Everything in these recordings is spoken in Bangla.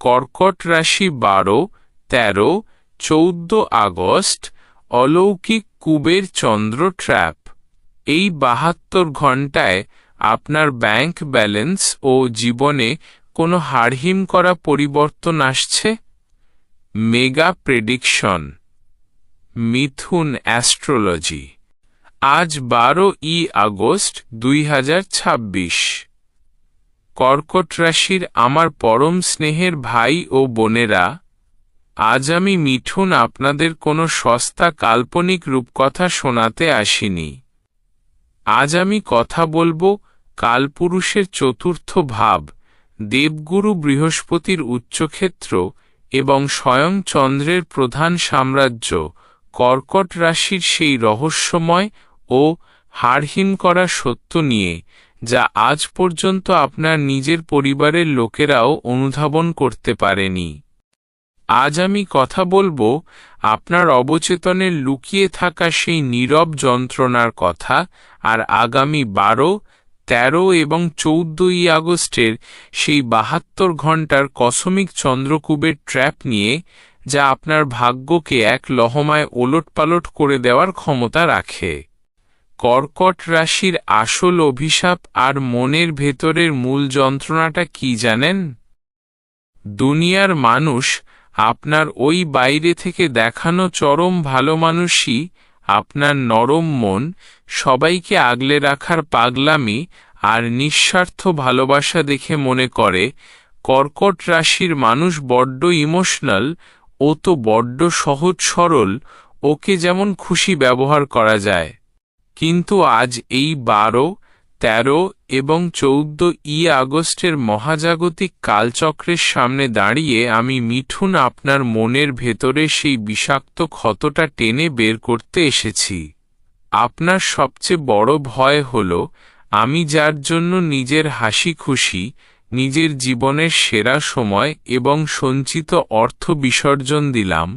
কর্কট রাশি 12, 13, 14 আগস্ট অলৌকিক কুবের চন্দ্র ট্র্যাপ। এই 72 ঘণ্টায় আপনার ব্যাংক ব্যালেন্স ও জীবনে কোনো হাড়হিম করা পরিবর্তন আসছে। মেগা প্রেডিকশন, মিথুন অ্যাস্ট্রোলজি। আজ 12 আগস্ট 2026। কর্কট রাশির আমার পরম স্নেহের ভাই ও বোনেরা, আজ আমি মিঠুন আপনাদের কোনো সস্তা কাল্পনিক রূপকথা শোনাতে আসিনি। আজ আমি কথা বলবো কালপুরুষের চতুর্থ ভাব, দেবগুরু বৃহস্পতির উচ্চক্ষেত্র এবং স্বয়ং চন্দ্রের প্রধান সাম্রাজ্য কর্কট রাশির সেই রহস্যময় ও হাড়হিম করা সত্য নিয়ে, যা আজ পর্যন্ত আপনার নিজের পরিবারের লোকেরাও অনুধাবন করতে পারেনি। আজ আমি কথা বলবো আপনার অবচেতনের লুকিয়ে থাকা সেই নীরব যন্ত্রণার কথা, আর আগামী 12, 13 এবং 14 আগস্টের সেই 72 ঘণ্টার কসমিক চন্দ্রকুবের ট্র্যাপ নিয়ে, যা আপনার ভাগ্যকে এক লহমায় ওলটপালট করে দেওয়ার ক্ষমতা রাখে। কর্কট রাশির আসল অভিশাপ আর মনের ভেতরের মূল যন্ত্রণাটা কি জানেন? দুনিয়ার মানুষ আপনার ওই বাইরে থেকে দেখানো চরম ভালো মানুষই, আপনার নরম মন, সবাইকে আগলে রাখার পাগলামি আর নিঃস্বার্থ ভালোবাসা দেখে মনে করে কর্কট রাশির মানুষ বড্ড ইমোশনাল, ও তো বড্ড সহজ সরল, ওকে যেমন খুশি ব্যবহার করা যায়। কিন্তু আজ এই 12, 13 এবং 14 আগস্টের মহাজাগতিক কালচক্রের সামনে দাঁড়িয়ে আমি মিঠুন আপনার মনের ভেতরে সেই বিষাক্ত ক্ষতটা টেনে বের করতে এসেছি। আপনার সবচেয়ে বড় ভয় হল, আমি যার জন্য নিজের হাসি খুশি, নিজের জীবনের সেরা সময় এবং সঞ্চিত অর্থ বিসর্জন দিলাম,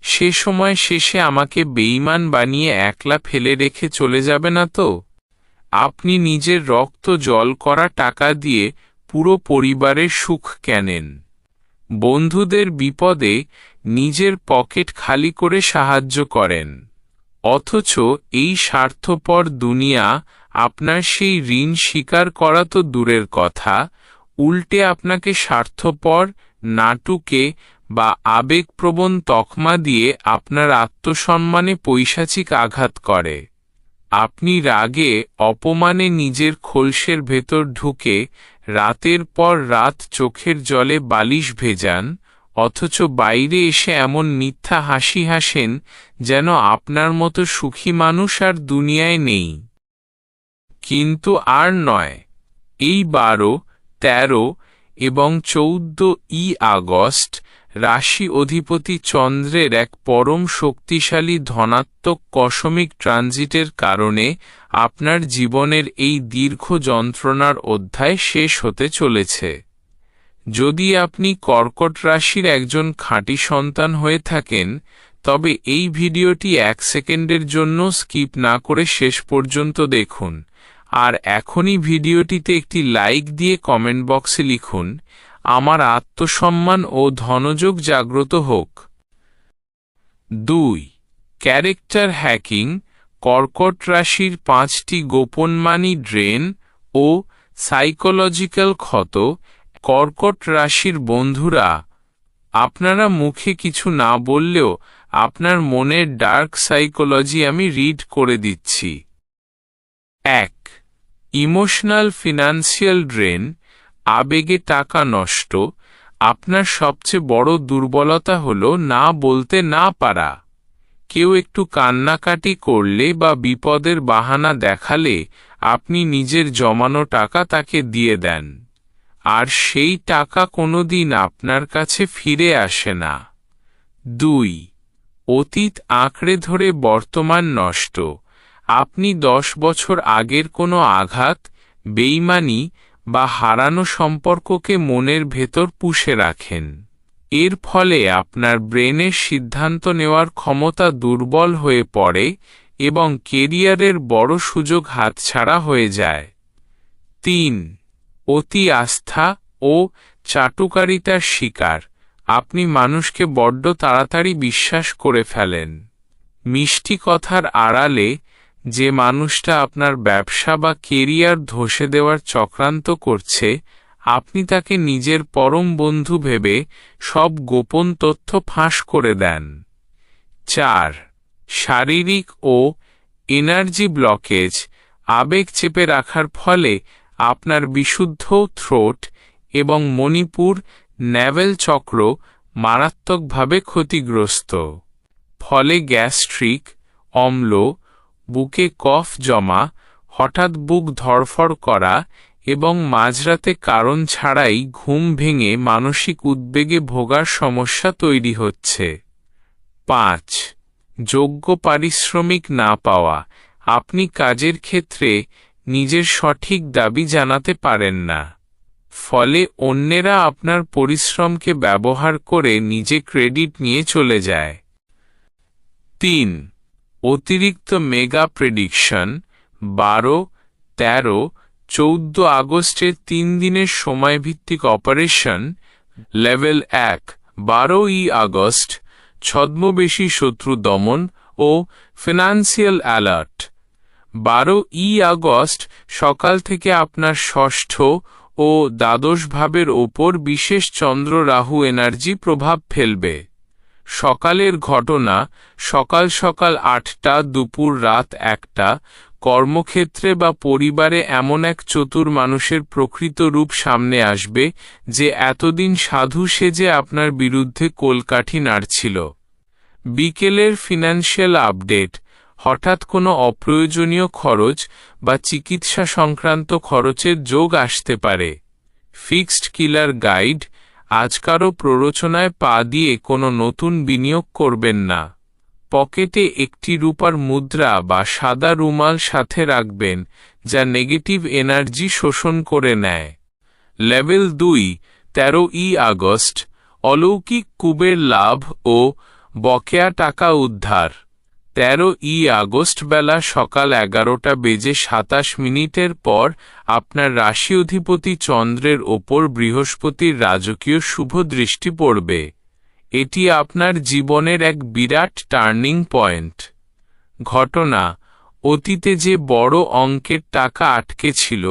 সে সময় শেষে আমাকে বেঈমান বানিয়ে একলা ফেলে রেখে চলে যাবে না তো? আপনি নিজের রক্ত জল করা টাকা দিয়ে পুরো পরিবারের সুখ কেনেন, বন্ধুদের বিপদে নিজের পকেট খালি করে সাহায্য করেন, অথচ এই স্বার্থপর দুনিয়া আপনার সেই ঋণ স্বীকার করা তো দূরের কথা, উল্টে আপনাকে স্বার্থপর, নাটুকে বা আবেগপ্রবণ তকমা দিয়ে আপনার আত্মসম্মানে পৈশাচিক আঘাত করে। আপনি রাগে অপমানে নিজের খোলসের ভেতর ঢুকে রাতের পর রাত চোখের জলে বালিশ ভেজান, অথচ বাইরে এসে এমন মিথ্যা হাসি হাসেন যেন আপনার মতো সুখী মানুষ আর দুনিয়ায় নেই। কিন্তু আর নয়, এই 12, 13 এবং 14 আগস্ট রাশি অধিপতি চন্দ্রের এক পরম শক্তিশালী ধনাত্মক কসমিক ট্রানজিটের কারণে আপনার জীবনের এই দীর্ঘ যন্ত্রণার অধ্যায় শেষ হতে চলেছে। যদি আপনি কর্কট রাশির একজন খাঁটি সন্তান হয়ে থাকেন, তবে এই ভিডিওটি 1 সেকেন্ডের জন্য স্কিপ না করে শেষ পর্যন্ত দেখুন, আর এখনই ভিডিওটিতে একটি লাইক দিয়ে কমেন্ট বক্সে লিখুন, আমার আত্মসম্মান ও ধনযোগ জাগ্রত হোক। 2. ক্যারেক্টার হ্যাকিং, কর্কট রাশির 5টি গোপন মানি ড্রেন ও সাইকোলজিক্যাল ক্ষত। কর্কট রাশির বন্ধুরা, আপনারা মুখে কিছু না বললেও আপনার মনের ডার্ক সাইকোলজি আমি রিড করে দিচ্ছি। 1. ইমোশনাল ফিনান্সিয়াল ড্রেন, আবেগে টাকা নষ্ট। আপনার সবচেয়ে বড় দুর্বলতা হলো না বলতে না পারা। কেউ একটু কান্নাকাটি করলে বা বিপদের বাহানা দেখালে আপনি নিজের জমানো টাকা তাকে দিয়ে দেন, আর সেই টাকা কোনোদিন আপনার কাছে ফিরে আসে না। 2. অতীত আঁকড়ে ধরে বর্তমান নষ্ট। আপনি 10 বছর আগের কোনো আঘাত, বেইমানি বা হারানো সম্পর্ককে মনের ভেতর পুষে রাখেন। এর ফলে আপনার ব্রেনের সিদ্ধান্ত নেওয়ার ক্ষমতা দুর্বল হয়ে পড়ে এবং কেরিয়ারের বড় সুযোগ হাতছাড়া হয়ে যায়। 3. অতি আস্থা ও চাটুকারিতার শিকার। আপনি মানুষকে বড্ড তাড়াতাড়ি বিশ্বাস করে ফেলেন। মিষ্টি কথার আড়ালে যে মানুষটা আপনার ব্যবসা বা কেরিয়ার ধসে দেওয়ার চক্রান্ত করছে, আপনি তাকে নিজের পরম বন্ধু ভেবে সব গোপন তথ্য ফাঁস করে দেন। 4. শারীরিক ও এনার্জি ব্লকেজ। আবেগ চেপে রাখার ফলে আপনার বিশুদ্ধ থ্রোট এবং মণিপুর ন্যাভেল চক্র মারাত্মকভাবে ক্ষতিগ্রস্ত। ফলে গ্যাস্ট্রিক অম্ল, বুকে কফ জমা, হঠাৎ বুক ধড়ফড় করা এবং মাঝরাতে কারণ ছাড়াই ঘুম ভেঙে মানসিক উদ্বেগে ভোগার সমস্যা তৈরি হচ্ছে। 5. যোগ্য পারিশ্রমিক না পাওয়া। আপনি কাজের ক্ষেত্রে নিজের সঠিক দাবি জানাতে পারেন না, ফলে অন্যেরা আপনার পরিশ্রমকে ব্যবহার করে নিজে ক্রেডিট নিয়ে চলে যায়। 3. অতিরিক্ত মেগা প্রেডিকশন। 12, 13, 14 আগস্টের 3 দিনের সময়ভিত্তিক অপারেশন লেভেল 1। 12ই আগস্ট ছদ্মবেশী শত্রু দমন ও ফিনান্সিয়াল অ্যালার্ট। 12ই আগস্ট সকাল থেকে আপনার ষষ্ঠ ও দ্বাদশ ভাবের ওপর বিশেষ চন্দ্র রাহু এনার্জি প্রভাব ফেলবে। সকালের ঘটনা: সকাল সকাল 8টা, দুপুর রাত 1টা। কর্মক্ষেত্রে বা পরিবারে এমন এক চতুর মানুষের প্রকৃত রূপ সামনে আসবে যে এতদিন সাধু সেজে আপনার বিরুদ্ধে কলকাঠি নাড়ছিল। বিকেলের ফিনান্সিয়াল আপডেট: হঠাৎ কোনো অপ্রয়োজনীয় খরচ বা চিকিৎসা সংক্রান্ত খরচের যোগ আসতে পারে। ফিক্সড কিলার গাইড: আজ কারো প্ররোচনায় পা দিয়ে কোনো নতুন বিনিয়োগ করবেন না। পকেটে একটি রূপার মুদ্রা বা সাদা রুমাল সাথে রাখবেন, যা নেগেটিভ এনার্জি শোষণ করে নেয়। লেভেল 2, 13ই আগস্ট অলৌকিক কুবের লাভ ও বকেয়া টাকা উদ্ধার। 13ই আগস্ট বেলা সকাল 11:27 পর আপনার রাশি অধিপতি চন্দ্রের ওপর বৃহস্পতির রাজকীয় শুভ দৃষ্টি পড়বে। এটি আপনার জীবনের এক বিরাট টার্নিং পয়েন্ট। ঘটনা: অতীতে যে বড় অঙ্কের টাকা আটকে ছিল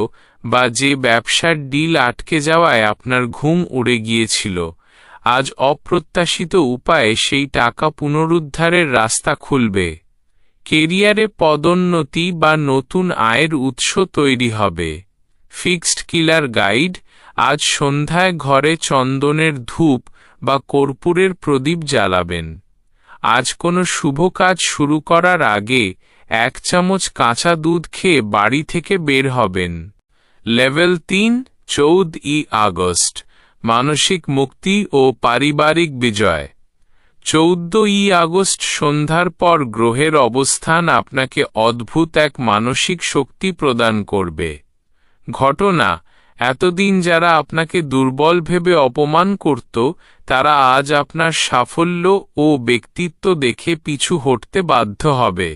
বা যে ব্যবসার ডিল আটকে যাওয়ায় আপনার ঘুম উড়ে গিয়েছিল, আজ অপ্রত্যাশিত উপায়ে সেই টাকা পুনরুদ্ধারের রাস্তা খুলবে। কেরিয়ারে পদোন্নতি বা নতুন আয়ের উৎস তৈরি হবে। ফিক্সড কিলার গাইড: আজ সন্ধ্যায় ঘরে চন্দনের ধূপ বা কর্পূরের প্রদীপ জ্বালাবেন। আজ কোনো শুভ কাজ শুরু করার আগে 1 চামচ কাঁচা দুধ খেয়ে বাড়ি থেকে বের হবেন। লেভেল 3, 14ই আগস্ট মানসিক মুক্তি ও পারিবারিক বিজয়। 14ই আগস্ট সন্ধ্যার পর গ্রহের অবস্থান আপনাকে অদ্ভুত এক মানসিক শক্তি প্রদান করবে। ঘটনা: এতদিন যারা আপনাকে দুর্বল ভেবে অপমান করত, তারা আজ আপনার সাফল্য ও ব্যক্তিত্ব দেখে পিছু হটতে বাধ্য হবে।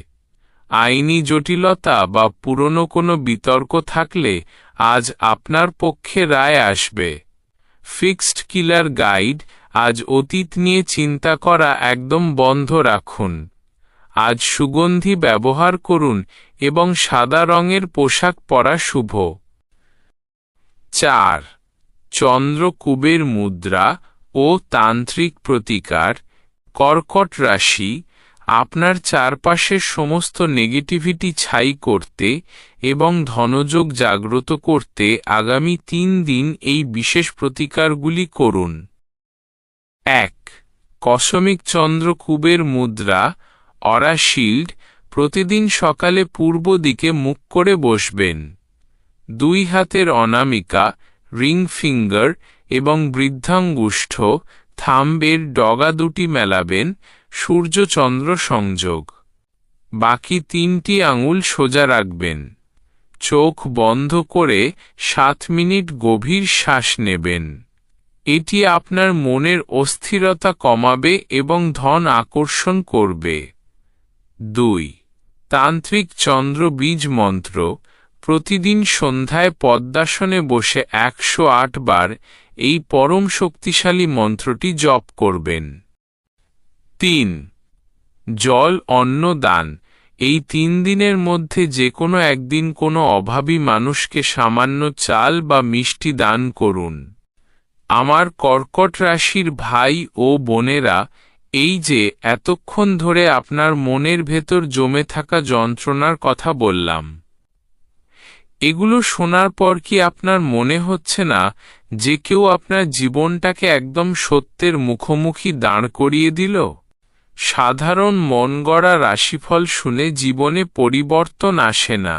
আইনি জটিলতা বা পুরনো কোনো বিতর্ক থাকলে আজ আপনার পক্ষে রায় আসবে। ফিক্সড কিলার গাইড: আজ অতীত নিয়ে চিন্তা করা একদম বন্ধ রাখুন। আজ সুগন্ধি ব্যবহার করুন এবং সাদা রঙের পোশাক পরা শুভ। 4. চন্দ্র কুবের মুদ্রা ও তান্ত্রিক প্রতিকার। কর্কট রাশি: আপনার চারপাশের সমস্ত নেগেটিভিটি ছাই করতে এবং ধনযোগ জাগ্রত করতে আগামী 3 দিন এই বিশেষ প্রতিকারগুলি করুন। 1. কসমিক চন্দ্র কুবের মুদ্রা অরা শিল্ড। প্রতিদিন সকালে পূর্ব দিকে মুখ করে বসবেন। 2 হাতের অনামিকা, রিং ফিঙ্গার এবং বৃদ্ধাঙ্গুষ্ঠ থাম্বের ডগা দুটি মেলাবেন, সূর্য চন্দ্র সংযোগ। বাকি 3টি আঙুল সোজা রাখবেন। চোখ বন্ধ করে 7 মিনিট গভীর শ্বাস নেবেন। এটি আপনার মনের অস্থিরতা কমাবে এবং ধন আকর্ষণ করবে। 2. তান্ত্রিক চন্দ্র বীজ মন্ত্র। প্রতিদিন সন্ধ্যায় পদ্মাসনে বসে 108 বার এই পরম শক্তিশালী মন্ত্রটি জপ করবেন। 3. জল অন্ন দান। এই 3 দিনের মধ্যে যে কোনো একদিন কোনো অভাবী মানুষকে সামান্য চাল বা মিষ্টি দান করুন। আমার কর্কট রাশির ভাই ও বোনেরা, এই যে এতক্ষণ ধরে আপনার মনের ভেতর জমে থাকা যন্ত্রণার কথা বললাম, এগুলো শোনার পর কি আপনার মনে হচ্ছে না যে কেউ আপনার জীবনটাকে একদম সত্যের মুখোমুখি দাঁড় করিয়ে দিল? সাধারণ মন গড়া রাশিফল শুনে জীবনে পরিবর্তন আসে না।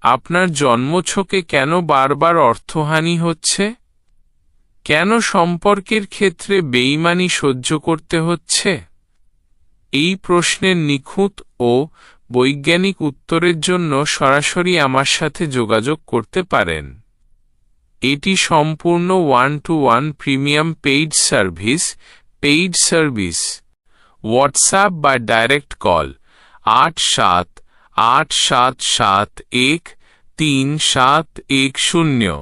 আপনার জন্মছকে কেন বারবার অর্থহানি হচ্ছে? কেন সম্পর্কের ক্ষেত্রে বেইমানি সহ্য করতে হচ্ছে? এই প্রশ্নের নিখুঁত ও বৈজ্ঞানিক উত্তরের জন্য সরাসরি আমার সাথে যোগাযোগ করতে পারেন। এটি সম্পূর্ণ 1-to-1 premium paid service. WhatsApp বা ডাইরেক্ট কল 8787713710।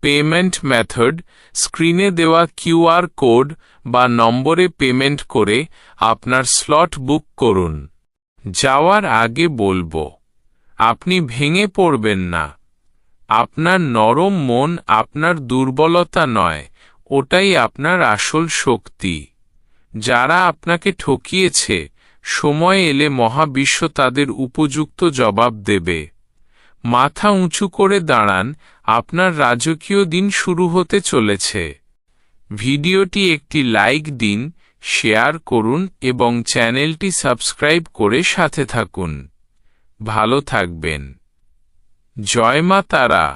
পেমেন্ট মেথড: স্ক্রিনে দেওয়া কিউআর কোড বা নম্বরে পেমেন্ট করে আপনার স্লট বুক করুন। যাওয়ার আগে বলবো, আপনি ভেঙে পড়বেন না। আপনার নরম মন আপনার দুর্বলতা নয়, ওটাই আপনার আসল শক্তি। যারা আপনাকে ঠকিয়েছে, সময় এলে মহাবিশ্ব তাদের উপযুক্ত জবাব দেবে। মাথা উঁচু করে দাঁড়ান, আপনার রাজকীয় দিন শুরু হতে চলেছে। ভিডিওটি একটি লাইক দিন, শেয়ার করুন এবং চ্যানেলটি সাবস্ক্রাইব করে সাথে থাকুন। ভালো থাকবেন। জয় মা তারা।